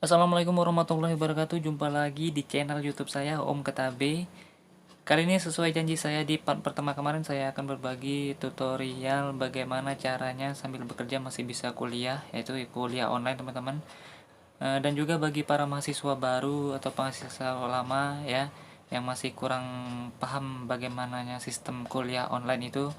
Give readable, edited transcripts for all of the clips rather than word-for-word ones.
Assalamualaikum warahmatullahi wabarakatuh. Jumpa lagi di channel YouTube saya Om Ketabe. Kali ini sesuai janji saya di part pertama kemarin, saya akan berbagi tutorial bagaimana caranya sambil bekerja masih bisa kuliah, yaitu kuliah online teman-teman. Dan juga bagi para mahasiswa baru atau mahasiswa lama ya, yang masih kurang paham bagaimananya sistem kuliah online itu,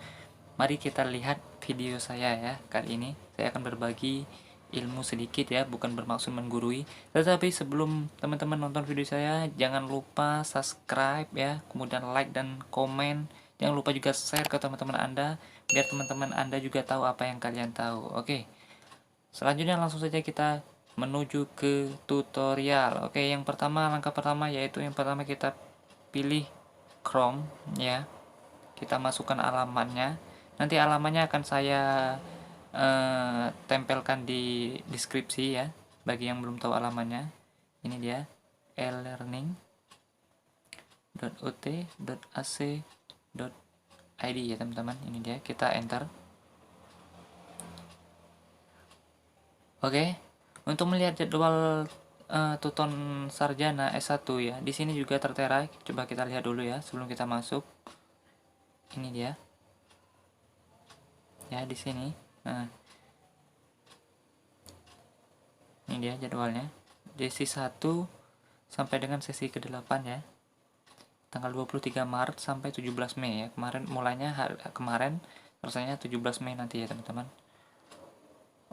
mari kita lihat video saya ya. Kali ini saya akan berbagi ilmu sedikit ya, bukan bermaksud menggurui. Tetapi sebelum teman-teman nonton video saya, jangan lupa subscribe ya, kemudian like dan komen. Jangan lupa juga share ke teman-teman Anda, biar teman-teman Anda juga tahu apa yang kalian tahu. Oke, selanjutnya langsung saja kita menuju ke tutorial. Oke, yang pertama, langkah pertama yaitu yang pertama kita pilih Chrome ya. Kita masukkan alamatnya. Nanti alamatnya akan saya tempelkan di deskripsi ya, bagi yang belum tahu alamatnya. Ini dia, elearning.ut.ac.id ya teman-teman. Ini dia, kita enter. Oke, untuk melihat jadwal tuton sarjana S1 ya, di sini juga tertera. Coba kita lihat dulu ya sebelum kita masuk. Ini dia ya, di sini. Nah, ini dia jadwalnya, sesi 1 sampai dengan sesi ke-8 ya, tanggal 23 Maret sampai 17 Mei ya. Kemarin mulainya kemarin, rasanya 17 Mei nanti ya teman-teman.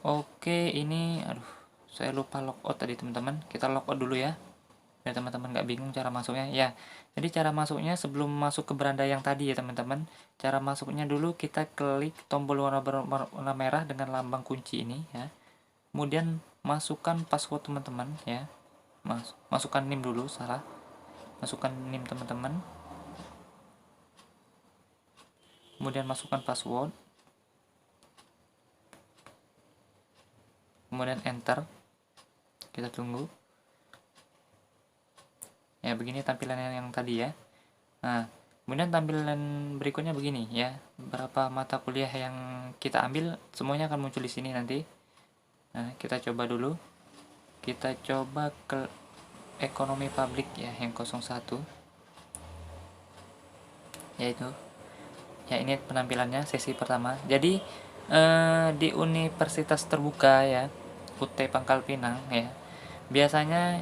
Oke, ini aduh, saya lupa logout tadi teman-teman. Kita logout dulu ya, biar teman-teman nggak bingung cara masuknya ya. Jadi cara masuknya sebelum masuk ke beranda yang tadi ya teman-teman, cara masuknya dulu kita klik tombol warna merah dengan lambang kunci ini ya. Kemudian masukkan password teman-teman ya. Masukkan NIM dulu, salah. Masukkan NIM teman-teman. Kemudian masukkan password. Kemudian enter. Kita tunggu. Ya, begini tampilan yang tadi ya. Nah, kemudian tampilan berikutnya begini ya. Berapa mata kuliah yang kita ambil semuanya akan muncul di sini nanti. Nah, kita coba dulu. Kita coba ke ekonomi publik ya, yang 01. Yaitu ya, ini penampilannya sesi pertama. Jadi di universitas terbuka ya, UT Pangkal Pinang ya, biasanya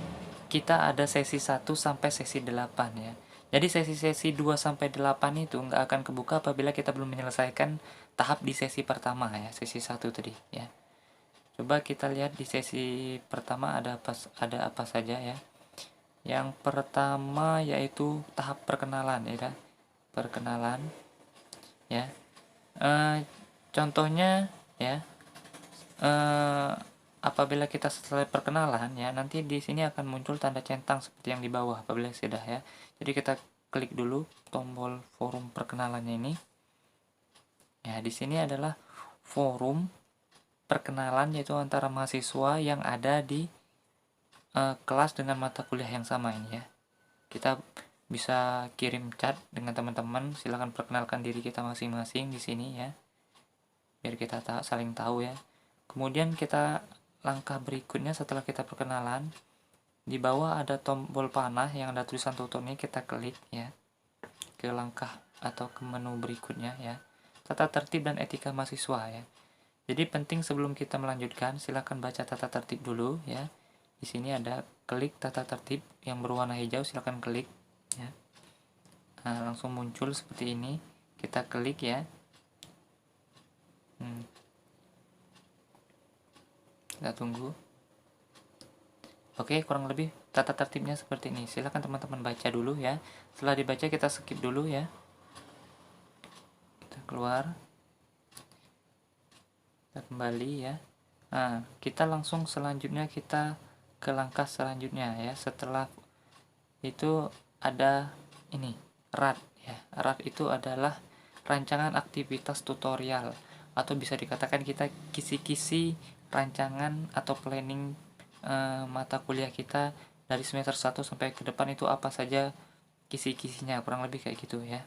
kita ada sesi 1 sampai sesi 8 ya. Jadi sesi-sesi 2 sampai 8 itu nggak akan kebuka apabila kita belum menyelesaikan tahap di sesi pertama ya, sesi 1 tadi ya. Coba kita lihat di sesi pertama ada apa saja ya. Yang pertama yaitu tahap perkenalan ya. Perkenalan ya. Contohnya ya, apabila kita selesai perkenalan ya, nanti di sini akan muncul tanda centang seperti yang di bawah apabila sudah ya. Jadi kita klik dulu tombol forum perkenalannya ini ya. Di sini adalah forum perkenalan, yaitu antara mahasiswa yang ada di kelas dengan mata kuliah yang sama ini ya. Kita bisa kirim chat dengan teman-teman, silahkan perkenalkan diri kita masing-masing di sini ya, biar kita saling tahu ya. Kemudian kita langkah berikutnya setelah kita perkenalan, di bawah ada tombol panah yang ada tulisan tutor ini, kita klik ya ke langkah atau ke menu berikutnya ya, tata tertib dan etika mahasiswa ya. Jadi penting sebelum kita melanjutkan, silahkan baca tata tertib dulu ya. Di sini ada klik tata tertib yang berwarna hijau, silahkan klik ya. Nah, langsung muncul seperti ini, kita klik ya. Kita tunggu. Oke, kurang lebih tata tertibnya seperti ini. Silahkan teman-teman baca dulu ya. Setelah dibaca kita skip dulu ya. Kita keluar. Kita kembali ya. Nah, kita langsung selanjutnya kita ke langkah selanjutnya ya. Setelah itu ada ini, RAT ya. RAT itu adalah rancangan aktivitas tutorial, atau bisa dikatakan kita kisi-kisi rancangan atau planning mata kuliah kita dari semester 1 sampai ke depan itu apa saja kisi-kisinya, kurang lebih kayak gitu ya.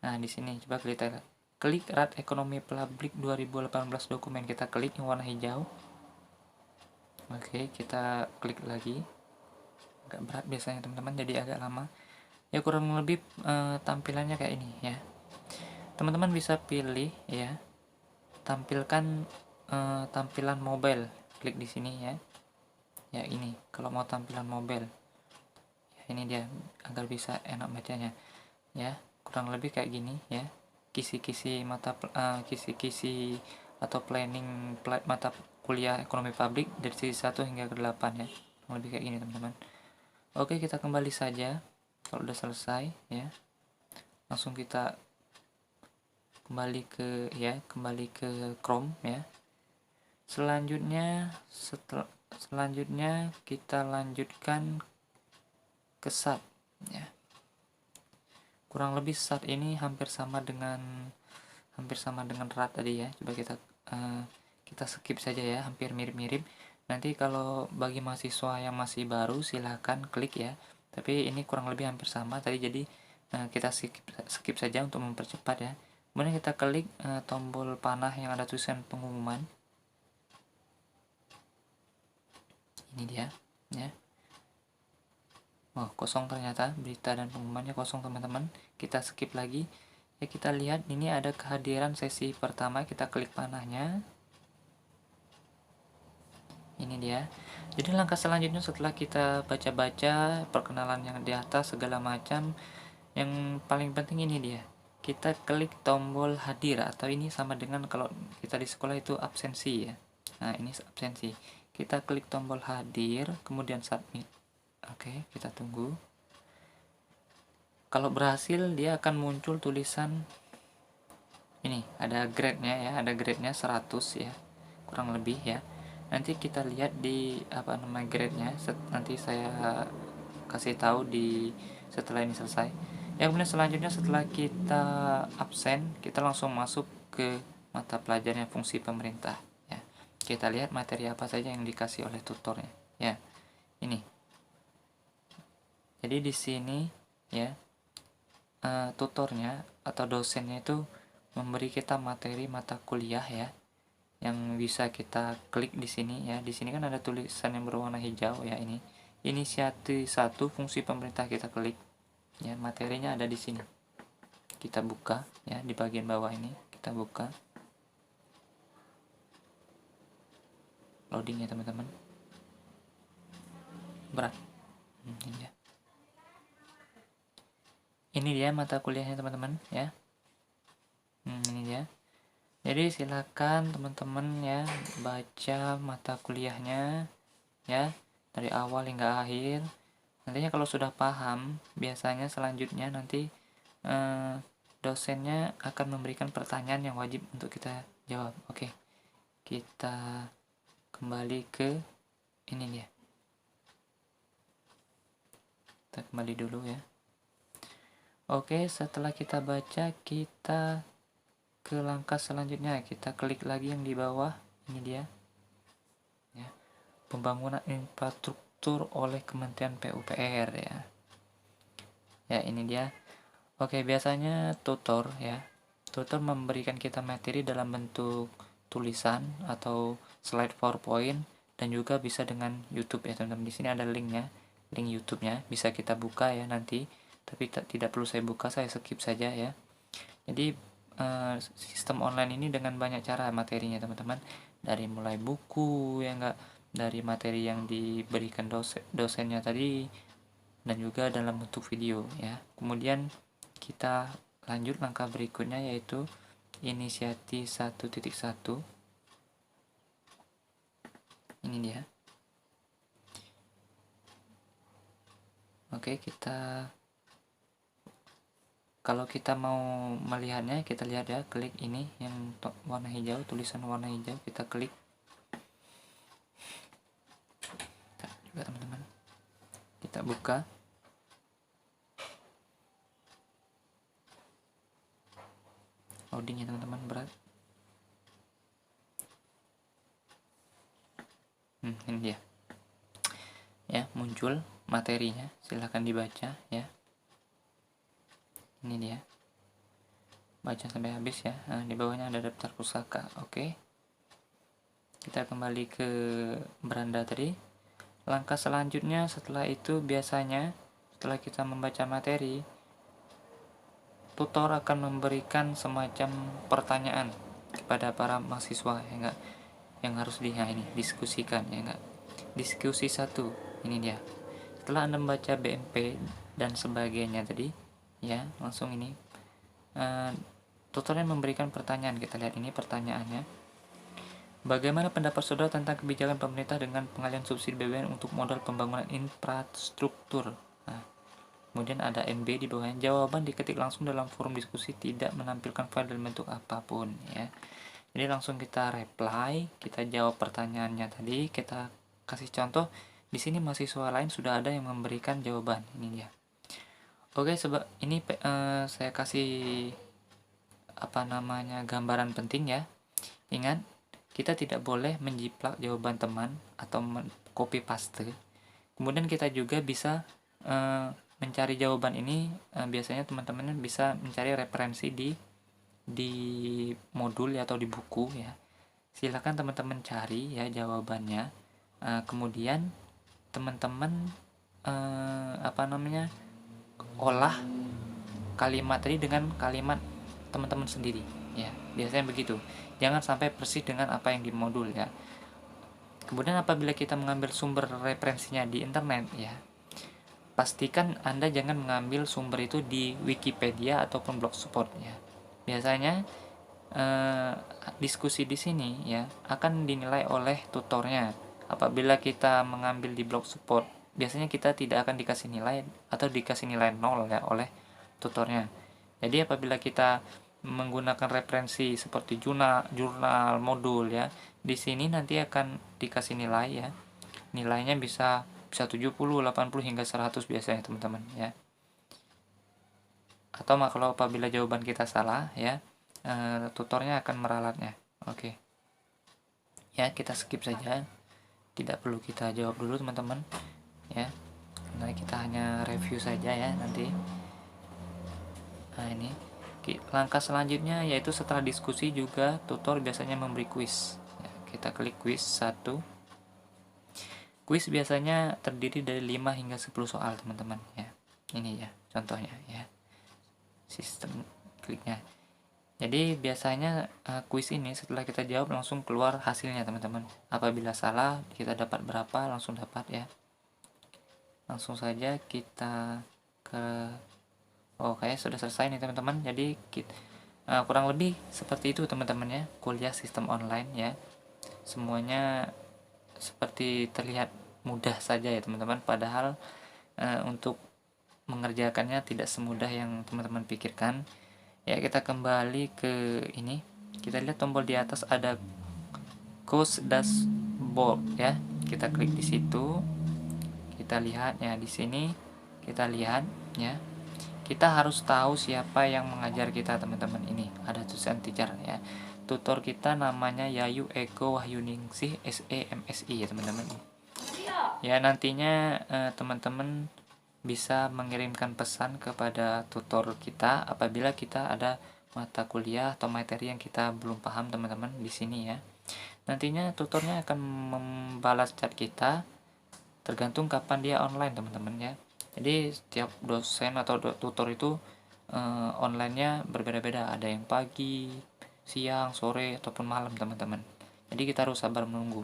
Nah, di sini coba kita klik RAT Ekonomi Publik 2018 dokumen, kita klik yang warna hijau. Oke, kita klik lagi. Agak berat biasanya teman-teman, jadi agak lama. Ya kurang lebih tampilannya kayak ini ya. Teman-teman bisa pilih ya, tampilkan tampilan mobile. Klik di sini ya. Ya ini, kalau mau tampilan mobile. Ya, ini dia agar bisa enak bacanya. Ya, kurang lebih kayak gini ya. Kisi-kisi kisi-kisi atau planning mata kuliah ekonomi publik dari sisi 1 hingga ke 8 ya. Kurang lebih kayak gini teman-teman. Oke, kita kembali saja. Kalau udah selesai ya, langsung kita kembali ke Chrome ya. Selanjutnya kita lanjutkan ke SAT ya. Kurang lebih SAT ini hampir sama dengan RAT tadi ya. Coba kita skip saja ya, hampir mirip-mirip. Nanti kalau bagi mahasiswa yang masih baru silahkan klik ya, tapi ini kurang lebih hampir sama tadi, jadi kita skip saja untuk mempercepat ya. Kemudian kita klik tombol panah yang ada tulisan pengumuman. Ini dia ya. Oh, kosong ternyata, berita dan pengumumannya kosong teman-teman. Kita skip lagi ya. Kita lihat ini ada kehadiran sesi pertama, kita klik panahnya. Ini dia. Jadi langkah selanjutnya setelah kita baca-baca perkenalan yang di atas segala macam, yang paling penting ini dia. Kita klik tombol hadir, atau ini sama dengan kalau kita di sekolah itu absensi ya. Nah, ini absensi. Kita klik tombol hadir, kemudian submit. Oke, kita tunggu. Kalau berhasil dia akan muncul tulisan ini, ada grade-nya ya, ada grade-nya 100 ya. Kurang lebih ya. Nanti kita lihat di grade-nya, nanti saya kasih tahu setelah ini selesai. Ya, kemudian selanjutnya setelah kita absen, kita langsung masuk ke mata pelajaran fungsi pemerintah ya. Kita lihat materi apa saja yang dikasih oleh tutornya ya. Ini. Jadi di sini ya, tutornya atau dosennya itu memberi kita materi mata kuliah ya, yang bisa kita klik di sini ya. Di sini kan ada tulisan yang berwarna hijau ya, ini inisiatif 1 fungsi pemerintah, kita klik ya. Materinya ada di sini, kita buka ya, di bagian bawah ini kita buka. Loading ya teman-teman, berat. Ini dia mata kuliahnya teman-teman ya. Ini dia. Jadi silakan teman-teman ya baca mata kuliahnya ya dari awal hingga akhir. Nantinya kalau sudah paham, biasanya selanjutnya nanti dosennya akan memberikan pertanyaan yang wajib untuk kita jawab. Oke, kita kembali ke ini dia. Kita kembali dulu ya. Oke, setelah kita baca, kita ke langkah selanjutnya. Kita klik lagi yang di bawah, ini dia ya, pembangunan infrastruktur oleh Kementerian PUPR ya. Ya, ini dia. Oke, biasanya tutor memberikan kita materi dalam bentuk tulisan atau slide PowerPoint, dan juga bisa dengan YouTube ya teman-teman. Di sini ada linknya, link YouTube-nya, bisa kita buka ya nanti, tapi tidak perlu saya buka, saya skip saja ya. Jadi sistem online ini dengan banyak cara materinya teman-teman, dari mulai buku ya enggak, dari materi yang diberikan dosennya tadi, dan juga dalam bentuk video ya. Kemudian kita lanjut langkah berikutnya, yaitu inisiatif 1.1. Ini dia. Oke, kalau kita mau melihatnya, kita lihat ya, klik ini yang warna hijau, tulisan warna hijau, kita klik. Juga teman-teman, kita buka. Loadingnya teman-teman berat. Ini dia ya, muncul materinya, silahkan dibaca ya. Ini dia, baca sampai habis ya. Nah, di bawahnya ada daftar pusaka. Oke, Kita kembali ke beranda tadi. Langkah selanjutnya setelah itu biasanya setelah kita membaca materi, tutor akan memberikan semacam pertanyaan kepada para mahasiswa ya enggak, yang harus ini diskusikan ya enggak. Diskusi 1 ini dia. Setelah Anda membaca BMP dan sebagainya tadi ya, langsung ini tutornya memberikan pertanyaan. Kita lihat ini pertanyaannya. Bagaimana pendapat saudara tentang kebijakan pemerintah dengan pengalihan subsidi BBM untuk modal pembangunan infrastruktur? Nah, kemudian ada NB di bawahnya. Jawaban diketik langsung dalam forum diskusi, tidak menampilkan file dalam bentuk apapun ya. Jadi langsung kita reply, kita jawab pertanyaannya tadi, kita kasih contoh. Di sini mahasiswa lain sudah ada yang memberikan jawaban. Ini dia. Oke, sebab ini saya kasih gambaran penting ya. Ingat, kita tidak boleh menjiplak jawaban teman atau copy paste. Kemudian kita juga bisa mencari jawaban ini, biasanya teman-teman bisa mencari referensi di modul atau di buku ya. Silakan teman-teman cari ya jawabannya. Kemudian teman-teman olah kalimat tadi dengan kalimat teman-teman sendiri ya. Biasanya begitu. Jangan sampai persis dengan apa yang di modul ya. Kemudian apabila kita mengambil sumber referensinya di internet ya, pastikan Anda jangan mengambil sumber itu di Wikipedia ataupun Blogspot ya. Biasanya diskusi di sini ya akan dinilai oleh tutornya. Apabila kita mengambil di Blogspot, biasanya kita tidak akan dikasih nilai atau dikasih nilai 0 ya oleh tutornya. Jadi apabila kita menggunakan referensi seperti jurnal, modul ya, di sini nanti akan dikasih nilai ya. Nilainya bisa 70, 80 hingga 100 biasanya teman-teman ya. Atau kalau apabila jawaban kita salah ya, tutornya akan meralatnya. Oke. Ya, kita skip saja. Tidak perlu kita jawab dulu teman-teman ya. Nah, kita hanya review saja ya nanti. Nah, ini langkah selanjutnya yaitu setelah diskusi juga tutor biasanya memberi kuis ya, kita klik kuis 1. Kuis biasanya terdiri dari 5 hingga 10 soal teman-teman ya. Ini ya contohnya ya, sistem kliknya. Jadi biasanya kuis ini setelah kita jawab langsung keluar hasilnya teman-teman. Apabila salah kita dapat berapa, langsung dapat ya. Langsung saja kita ke kayak sudah selesai nih teman-teman. Jadi kurang lebih seperti itu teman-teman ya, kuliah sistem online ya. Semuanya seperti terlihat mudah saja ya teman-teman, padahal untuk mengerjakannya tidak semudah yang teman-teman pikirkan ya. Kita kembali ke ini, kita lihat tombol di atas ada course dashboard ya, kita klik di situ, kita lihat ya. Di sini kita lihat ya, kita harus tahu siapa yang mengajar kita teman-teman. Ini ada tulisan teacher ya, tutor kita namanya Yayu Eko Wahyuningsih SEMSI ya teman-teman ya. Nantinya teman-teman bisa mengirimkan pesan kepada tutor kita apabila kita ada mata kuliah atau materi yang kita belum paham teman-teman di sini ya. Nantinya tutornya akan membalas chat kita tergantung kapan dia online teman-teman ya. Jadi setiap dosen atau tutor itu online-nya berbeda-beda, ada yang pagi, siang, sore ataupun malam teman-teman. Jadi kita harus sabar menunggu.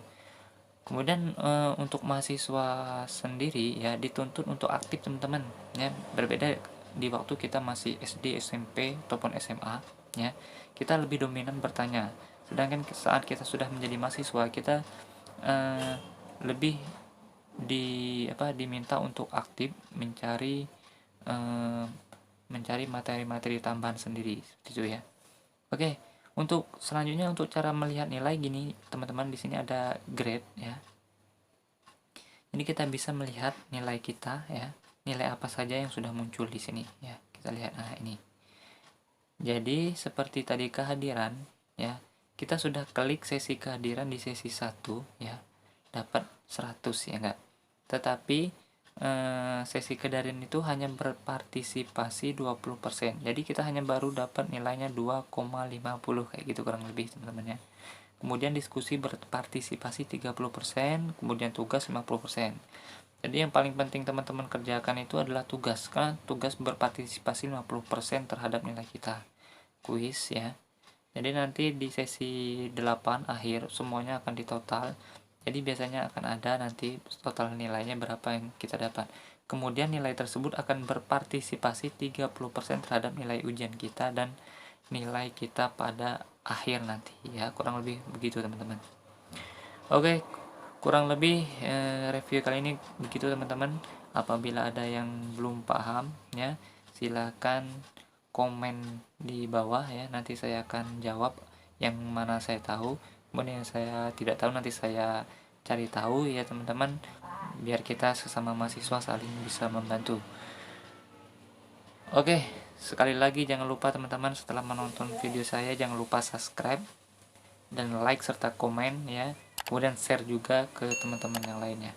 Kemudian untuk mahasiswa sendiri ya dituntut untuk aktif teman-teman ya, berbeda di waktu kita masih SD, SMP ataupun SMA ya. Kita lebih dominan bertanya, sedangkan saat kita sudah menjadi mahasiswa kita lebih diminta untuk aktif mencari materi-materi tambahan sendiri seperti itu ya. Oke, untuk selanjutnya untuk cara melihat nilai gini teman-teman, di sini ada grade ya. Jadi kita bisa melihat nilai kita ya, nilai apa saja yang sudah muncul di sini ya. Kita lihat ini. Jadi seperti tadi kehadiran ya, kita sudah klik sesi kehadiran di sesi 1 ya, dapat 100 ya enggak. Tetapi sesi kehadiran itu hanya berpartisipasi 20%. Jadi kita hanya baru dapat nilainya 2,50 kayak gitu kurang lebih teman-teman ya. kemudian diskusi berpartisipasi 30%, kemudian tugas 50%. Jadi yang paling penting teman-teman kerjakan itu adalah tugas, karena tugas berpartisipasi 50% terhadap nilai kita. Kuis ya. Jadi nanti di sesi 8 akhir semuanya akan ditotal. Jadi biasanya akan ada nanti total nilainya berapa yang kita dapat. Kemudian nilai tersebut akan berpartisipasi 30% terhadap nilai ujian kita dan nilai kita pada akhir nanti ya, kurang lebih begitu teman-teman. Oke, kurang lebih review kali ini begitu teman-teman. Apabila ada yang belum paham ya, silakan komen di bawah ya, nanti saya akan jawab yang mana saya tahu, kemudian yang saya tidak tahu nanti saya cari tahu ya teman-teman, biar kita sesama mahasiswa saling bisa membantu. Oke, sekali lagi jangan lupa teman-teman, setelah menonton video saya jangan lupa subscribe dan like serta komen ya, kemudian share juga ke teman-teman yang lainnya.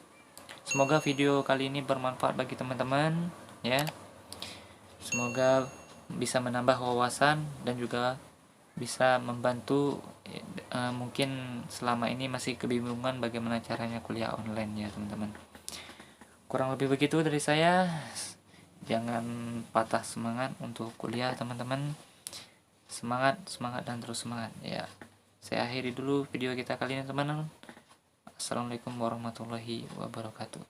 Semoga video kali ini bermanfaat bagi teman-teman ya. Semoga bisa menambah wawasan dan juga bisa membantu mungkin selama ini masih kebingungan bagaimana caranya kuliah online ya teman-teman. Kurang lebih begitu dari saya. Jangan patah semangat untuk kuliah teman-teman. Semangat, semangat dan terus semangat ya. Saya akhiri dulu video kita kali ini teman-teman. Assalamualaikum warahmatullahi wabarakatuh.